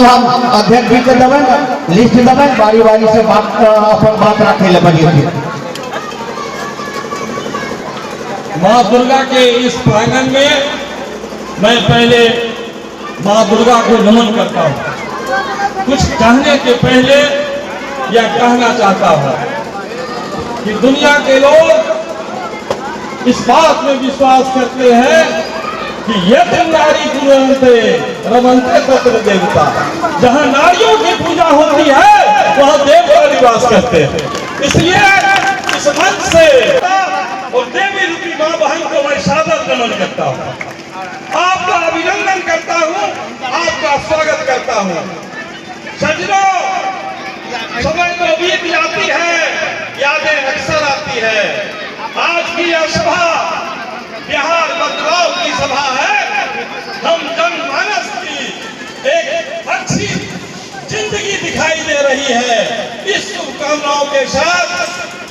अब हम अध्यक्ष जी के देवे लिस्ट देवे बारी बारी से बात अपन बात रखे ले बनी थी। माँ दुर्गा के इस प्रांगण में मैं पहले माँ दुर्गा को नमन करता हूँ। कुछ कहने के पहले यह कहना चाहता हूँ कि दुनिया के लोग इस बात में विश्वास करते हैं कि यदि नारी कुरंते रमनते तत्र देवता, जहाँ नारियों की पूजा होती है वहाँ देवता निवास करते हैं। इसलिए इस मंच से और देवी रूपी माँ बहन को मैं सादर नमन करता हूँ, आपका अभिनंदन करता हूँ, आपका स्वागत करता हूँ। सज्जनों, समय तो बीत जाती है, यादें अक्सर आती है। आज की यह सभा बिहार बदलाव की सभा है। हम जनमानस की एक अच्छी जिंदगी दिखाई दे रही है। इस शुभकामनाओं के साथ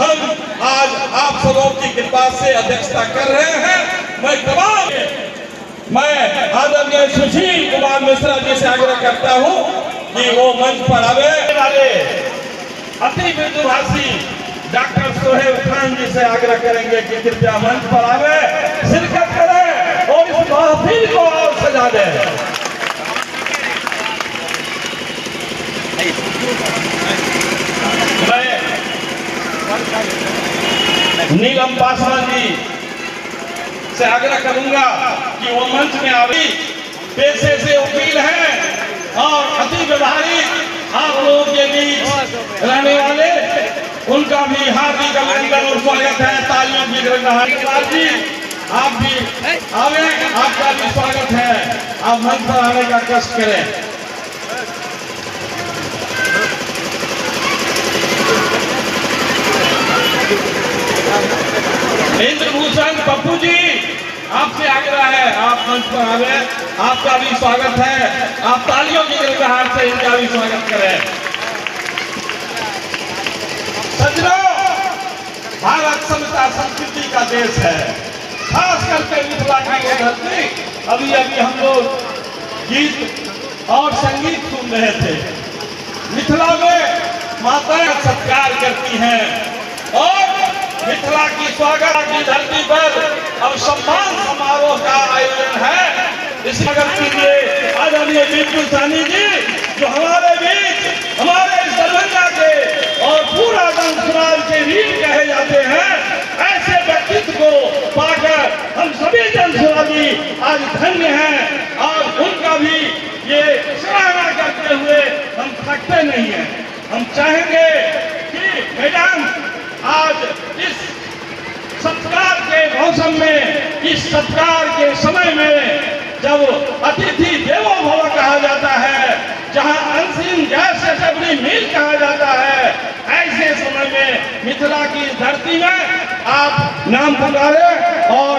हम आज आप सबों की कृपा से अध्यक्षता कर रहे हैं। मैं आदरणीय सुशील कुमार मिश्रा जी से आग्रह करता हूं कि वो मंच पर आवे। वाले अति मृदुभाषी डॉक्टर सोहेब खान जी से आग्रह करेंगे कि कृपया मंच पर आवे, शिरकत करें और इस महफिल को और सजा दें। नीलम पासवान जी से आग्रह करूंगा कि वो मंच में आवे। पेशे से वकील हैं और अति व्यवहारिक आप लोगों के बीच रहने वाले, उनका भी हार्दिक अभिनंदन और स्वागत है। तालियों की गणना जी, आप भी आवे, आपका भी स्वागत है। आप मंच पर आने का कष्ट करें। इंद्रभूषण पप्पू जी, आपसे आग्रह है, आप मंच पर आवे, आपका भी स्वागत है। आप तालियों की गड़गड़ाहट से इनका भी स्वागत करें। सज्जनों, भारत सभ्यता संस्कृति का देश है, खास करके मिथिला की ये धरती। अभी अभी हम लोग गीत और संगीत सुन रहे थे। मिथिला में माताएं सत्कार करती हैं और मिथिला की स्वागत की धरती पर अब सम्मान समारोह का आयोजन है। इस स्वागत के लिए आदरणीय बिट्टू सानी जी, जो हमारे बीच हमारे इस दरभंगा के और पूरा दंसराज के रीढ़ कहे जाते हैं, ऐसे व्यक्तित्व को पाकर हम सभी दंसराजी आज धन्य हैं और उनका भी ये सराहना करते हुए हम थकते नहीं हैं। हम चाहेंगे कि मैडम आज इस सत्कार के मौसम में, इस सत्कार के समय में, जब अतिथि देवो भव कहा जाता है, जहां अनसीन जैसे सबरी मील कहा जाता है, ऐसे समय में मिथिला की धरती में आप नाम पुकारे और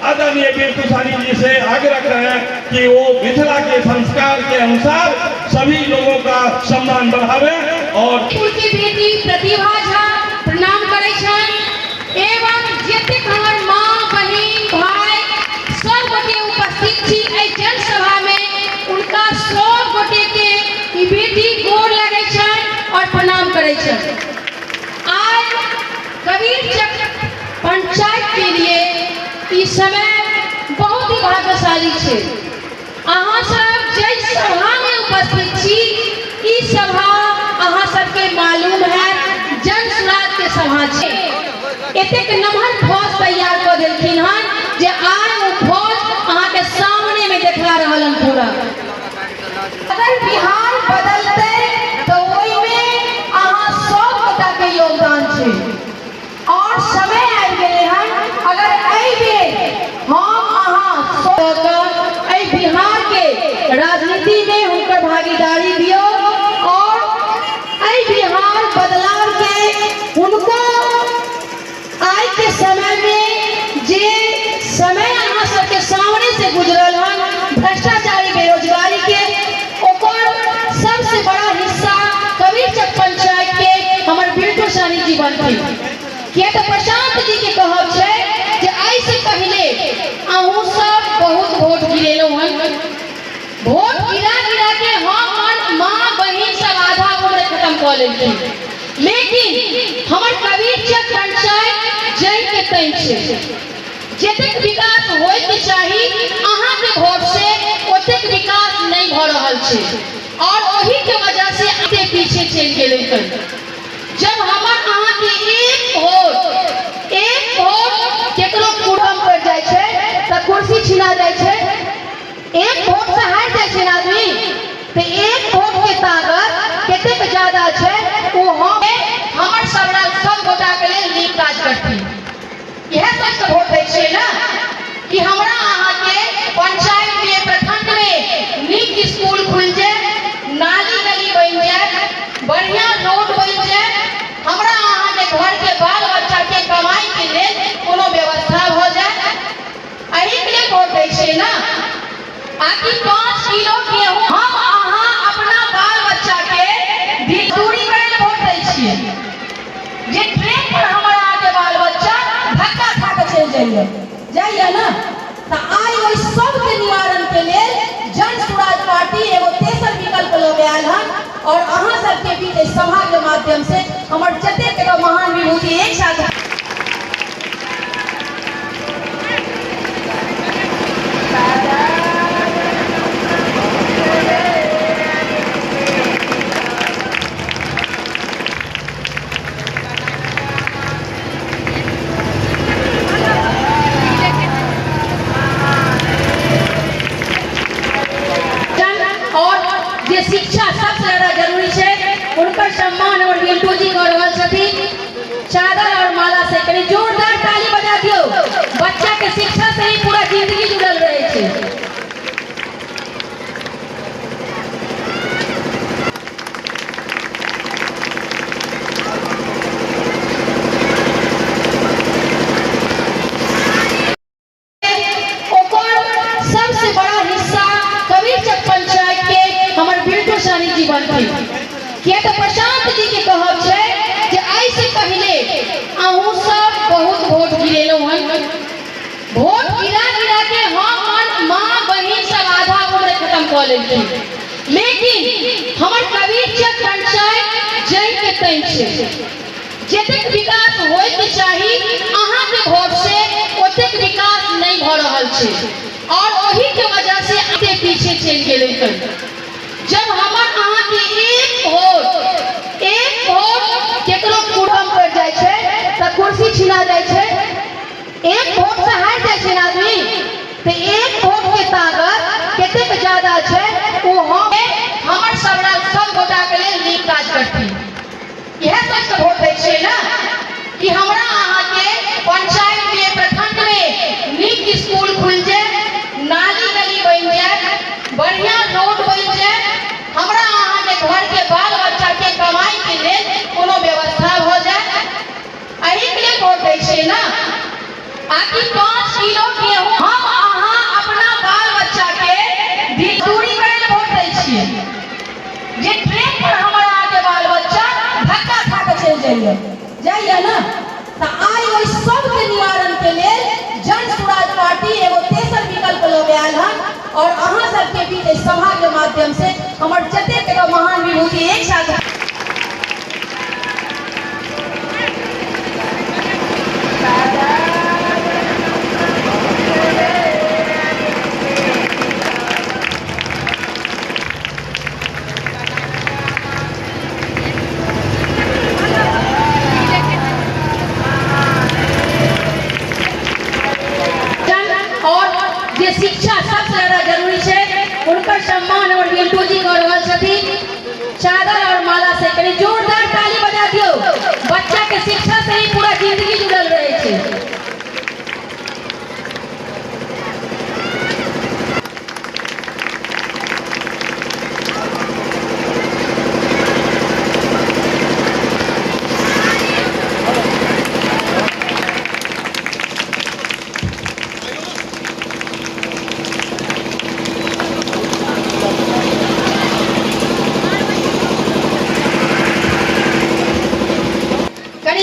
आदरणीय बिट्टू सानी जी से आग्रह करें कि वो मिथिला के संस्कार के अनुसार सभी लोगों का सम्मान बढ़ावे। और उनकी बेटी प्रतिभा झा प्रणाम करे छन एवं जतेक हमर माँ बहिन भाई सब गोटे उपस्थित छी एहि जनसभा में, उनका सब गोटे के ई बेटी गोर लगे छन और प्रणाम करे छन। आज कबीरचक पंचायत के लिए ई समय बहुत ही भाग्यशाली छे। अहाँ सब जय सभा में उपस्थित छी, ई सभा अहाँ सबके मालूम है जनसुराज के सभा छे। एतेक नमहर फौज तैयार कर देलखिन हन जे आज वो फौज अहाँ के सामने में देखा रहलन पूरा। अगर बिहार बदलते तो ओई में अहाँ सब गोटा के योगदान छे और समय आबि गेलै हन। अगर एहि बेर हम अहाँ सब एहि बिहार के राजनीति में हुनकर भागीदारी दियो और एहि बिहार बदलाव के उनको आज के समय में जे समय अहाँ सबके सामने से गुजरल हन भ्रष्टाचारी बेरोजगारी के, ओकर सबसे बड़ा हिस्सा कबीरचक पंचायत के हमर बिट्टू सानी जी बनथिन। किया तो प्रशांत जी के कहब छै जे आई से पहले अहूँ सब बहुत वोट गिरेलो हन। वोट गिरा गिरा के हम कऽ लेलखिन, लेकिन हमर कबीर चंद पंचायत जय के तय छै। जतेक विकास होइके चाही अहाँके वोट से ओतेक विकास नहीं भऽ रहल छै और वही के वजह से आगे पीछे चलि गेलै। जब हमर अहाँके एक वोट केकरो कुटम पड़ जाइ छै तऽ कुर्सी छिना जाइ छै। एक वोट से हारि जाइ छै आदमी, तो एक वोट के ताकत कतेक ज्यादा छै ओ हमर सब गोटा के लेल नीक काज करथिन। यह सबसे वोट दै छियै ना कि हमरा अहाँके पंचायत में प्रखंड में नीक स्कूल खुल जाए, नाली गली बन जाए, बढ़िया रोड बन जाए, हमरा अहाँके घर के बाल बच्चा के कमाई के लेल कोनो व्यवस्था हो जाए, एही के लिए वोट दै छियै ना। आकि 5 किलो गेहूं हम अहाँ अपना बाल बच्चा के दूरी करे ले वोट दै छियै। जे ट्रेन पर हमरा आके बाल बच्चा धक्का खा के चल जाइए ना, तो आई ओहि सब के निवारण के लेल जन स्वराज पार्टी एगो तेसर विकल्प लगे आयल हन और अहाँ सबके बीच सभा के माध्यम से हमर जतेक महान विभूति एक साथ शिक्षा सबसे ज्यादा जरूरी है, उनका सम्मान और बिल्टू जी कर रहल छथिन चादर और माला से। कनी जोरदार ताली बजा दियो, बच्चा के शिक्षा से ही पूरा जिंदगी जुड़ल रहे छे। सबसे बड़ा हिस्सा कबीर चक पंचायत के हमर बिल्टू सानी जी बनथिन। किया तो प्रशांत जी के कहब छै जे आई से पहले अहू सब बहुत वोट गिरेलो हन, वोट गिरा के हम मां बहिन सब आधा उम्र खत्म कर लेलखिन, लेकिन हमर कबीर चक पंचायत जय के तय छै। जतेक विकास होइके चाही अहाँके वोट से ओतेक विकास नहीं भऽ रहल छै और वही के वजह से आगे पीछे चलि गेलै। जब हमर अहाँके एक वोट केकरो कुटम पड़ जाइ छै तऽ कुर्सी छिना जाइ छै। एक वोट से हारि जाइ छै आदमी, तो एक वोट के ताकत कतेक ज्यादा छै ओ हमर सब गोटा के लेल नीक काज करथिन। यह सबसे वोट दै छियै ना कि हमरा अहाँके पंचायत में प्रखंड में नीक स्कूल खुल जाए, नाली गली बन जाए, बढ़िया रोड बन जाए, हमरा अहाँके घर के बाल बच्चा के कमाई के लेल कोनो व्यवस्था हो जाए, एही के लिए वोट दै छियै ना। आकि 5 किलो गेहूं हम अहाँ अपना बाल बच्चा के दूरी करे ले वोट दै छियै। जे ट्रेन पर हमरा आके बाल बच्चा धक्का खा के चल जाइए ना, तो आई ओहि सब के निवारण के लेल जन स्वराज पार्टी एगो तेसर विकल्प लगे आयल हन और अहाँ सबके बीच सभा के माध्यम से हमर जतेक महान विभूति एक साथ शिक्षा सबसे ज्यादा जरूरी है, उनका सम्मान और बिल्टू जी कर रहल छथिन चादर और माला से। कनी जोरदार ताली बजा दियो, बच्चा के शिक्षा से ही पूरा जिंदगी जुड़ल रहे छे।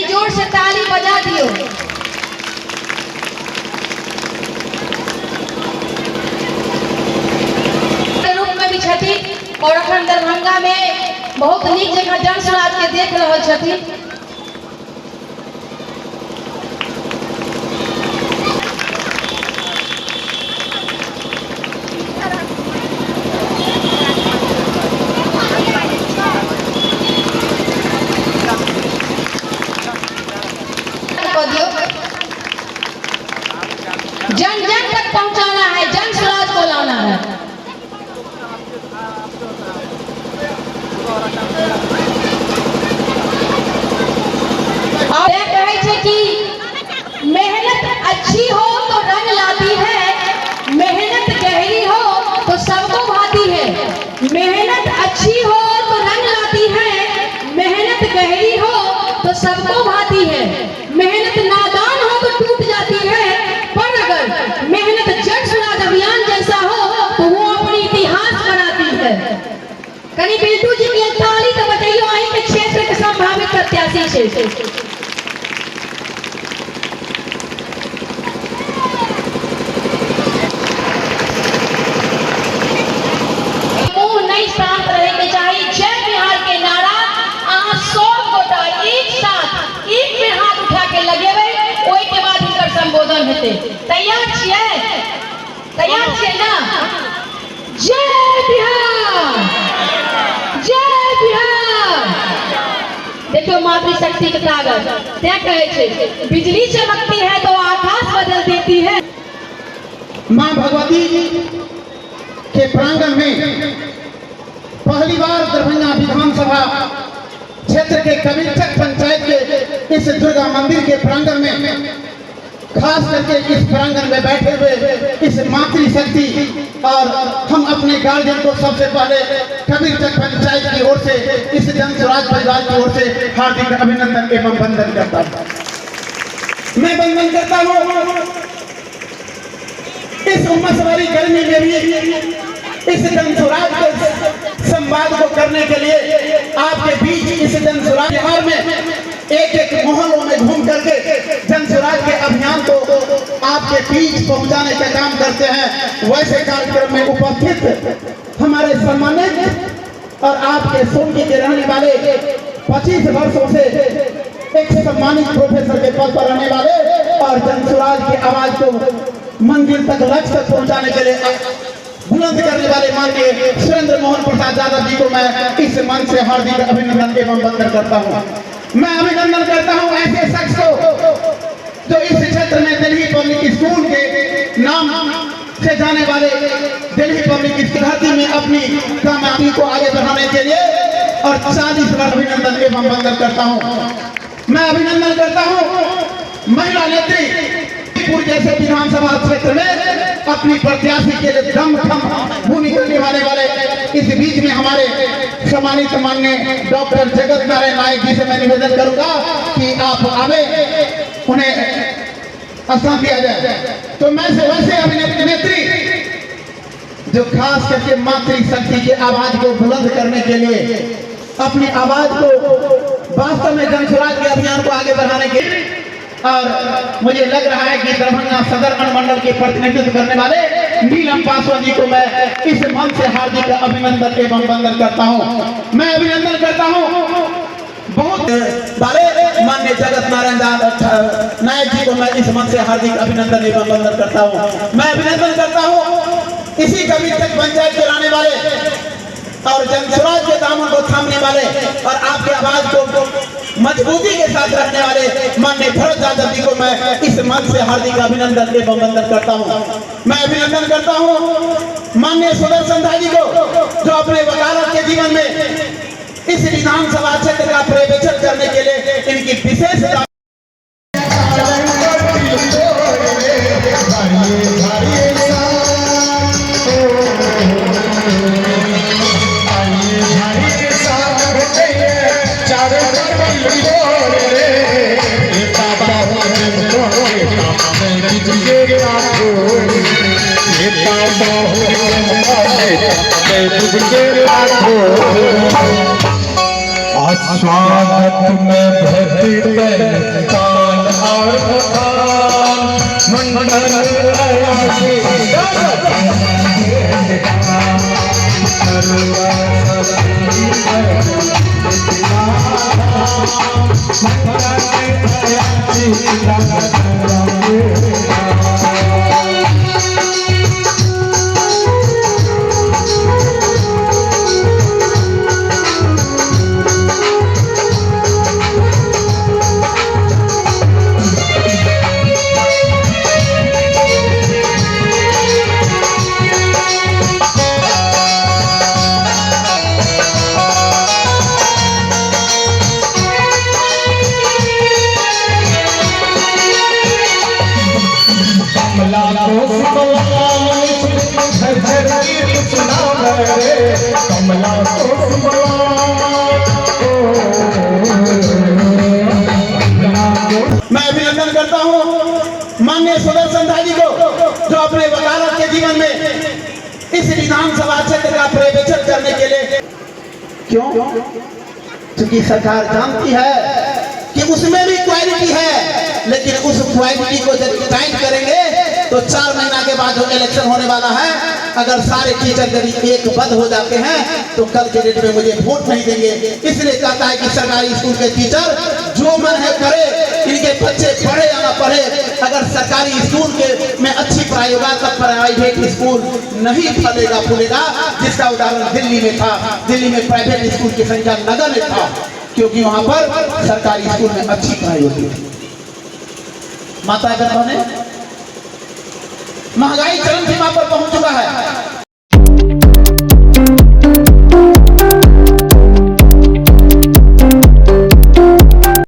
जोर से ताली बजा दियो। रूप में भी छठी और अखन दरभंगा में बहुत नीक जगह जन स्वराज के देख रहे छथिन। जन जन तक पहुंचाना है, जन स्वराज को लाना है। और यह कहे छे कि मेहनत अच्छी हो तो रंग लाती है, मेहनत गहरी हो तो सबको भाती है। मेहनत अच्छी हो तो रंग लाती है, मेहनत गहरी हो तो सबको भाती है। मेहनत नादान हो तो टूट जाती है, पर अगर मेहनत जन स्वराज अभियान जैसा हो तो वो अपनी इतिहास बनाती है। कनी बिल्टू जी की ताली तो बताइयो आई के क्षेत्र के संभावित प्रत्याशी छे। मुंह नहीं शांत रहे के चाहिए। जय बिहार के नारा अहाँ सब गोटा एक साथ एक में हाथ उठा के लगेबै, ओई के बाद इनकर संबोधन हेतै। तैयार छियै? तैयार छियै ना? जय बिहार, जय बिहार। देखियो मातृशक्ति के ताकत क्या कहे छे, बिजली चमकती है तो आकाश बदल देती है। मां भगवती के प्रांगण में पहली बार दरभंगा विधानसभा क्षेत्र के कबीरचक पंचायत के इस दुर्गा मंदिर के प्रांगण में, खास करके इस प्रांगण में बैठे हुए इस मातृशक्ति और हम अपने गार्जियन को सबसे पहले कबीरचक पंचायत की ओर से, इस जन स्वराज परिवार की ओर से हार्दिक अभिनंदन एवं वंदन करता हूं। मैं वंदन करता हूं इस उमस भरी गर्मी में भी इस जन स्वराज के संवाद को करने के लिए आपके बीच इस जन स्वराज बिहार में एक एक मोहल्लों में घूम करके जन स्वराज के अभियान को आपके बीच पहुंचाने का काम करते हैं। वैसे कार्यक्रम में उपस्थित हमारे सम्मानित और आपके सोनकी के रहने वाले 25 वर्षों से एक सम्मानित प्रोफेसर के पद पर रहने वाले और जन स्वराज की आवाज को मंजिल तक, लक्ष्य तक पहुंचाने के लिए बुलंद करने वाले माननीय सुरेंद्र मोहन प्रसाद यादव जी को मैं इस मंच से हार्दिक अभिनंदन एवं वंदन करता हूं। मैं अभिनंदन करता हूं ऐसे शख्स को जो इस क्षेत्र में दिल्ली पब्लिक स्कूल के नाम से जाने वाले दिल्ली पब्लिक स्कूल में अपनी कामयाबी को आगे बढ़ाने के लिए और 40 वर्ष अभिनंदन एवं वंदन करता हूं। मैं अभिनंदन करता हूं महिला नेत्री जैसे विधानसभा क्षेत्र में अपनी प्रत्याशी के लिए दमखम भूमिका निभाने वाले इस बीच में हमारे सम्मानित माननीय डॉक्टर जगत नारायण नायक जी से मैं निवेदन करूंगा कि आप आवे, उन्हें स्थान दिया जाए। तो मैं से वैसे अभिनेत्री जो खास करके मातृशक्ति की आवाज को बुलंद करने के लिए अपनी आवाज को वास्तव में जन स्वराज के अभियान को आगे बढ़ाने के लिए, और मुझे लग रहा है कि दरभंगा सदर अनुमंडल के प्रतिनिधित्व करने वाले नीलम पासवान जी को मैं इस मंच से हार्दिक अभिनंदन एवं वंदन करता हूं। मैं अभिनंदन करता हूं बहुत बारे माननीय जगत नारायण नायक जी को मैं इस मंच से हार्दिक अभिनंदन एवं वंदन करता हूं। मैं अभिनंदन करता हूं इसी कबीरचक पंचायत के लाने वाले और जन स्वराज के दामन को थामने वाले और आपके आवाज को मजबूती के साथ रखने वाले माननीय भरत यादव जी को मैं इस मंच से हार्दिक अभिनंदन एवं वंदन करता हूं। मैं अभिनंदन करता हूं माननीय सुदर्शन जी को जो अपने वकालत के जीवन में इस विधानसभा क्षेत्र का पर्यवेक्षण करने के लिए इनकी विशेष स्वागत में कान और मंडल मैं अभिनंदन करता हूँ माननीय सुदर्शन जी को, जो अपने वकालत के जीवन में इस विधानसभा क्षेत्र का पर्यवेक्षण करने के लिए, क्यों? क्योंकि सरकार जानती है कि उसमें भी क्वालिटी है, लेकिन उस क्वालिटी को जब टाइट करेंगे तो 4 महीना के बाद जो इलेक्शन होने वाला है, अगर सारे टीचर यदि एक बद हो जाते हैं तो कल के डेट में मुझे वोट नहीं देंगे। इसलिए कहता है कि सरकारी स्कूल के टीचर जो मन है करे, इनके बच्चे पढ़े या ना पढ़े, अगर सरकारी स्कूल के में अच्छी प्रायोगिक प्राइवेट स्कूल नहीं फलेगा फूलेगा, जिसका उदाहरण दिल्ली में था। दिल्ली में प्राइवेट स्कूल की संख्या नगण्य था, क्योंकि वहां पर सरकारी स्कूल में अच्छी पढ़ाई होती थी। माता बहनों ने महंगाई चरम सीमा पर पहुंच चुका है।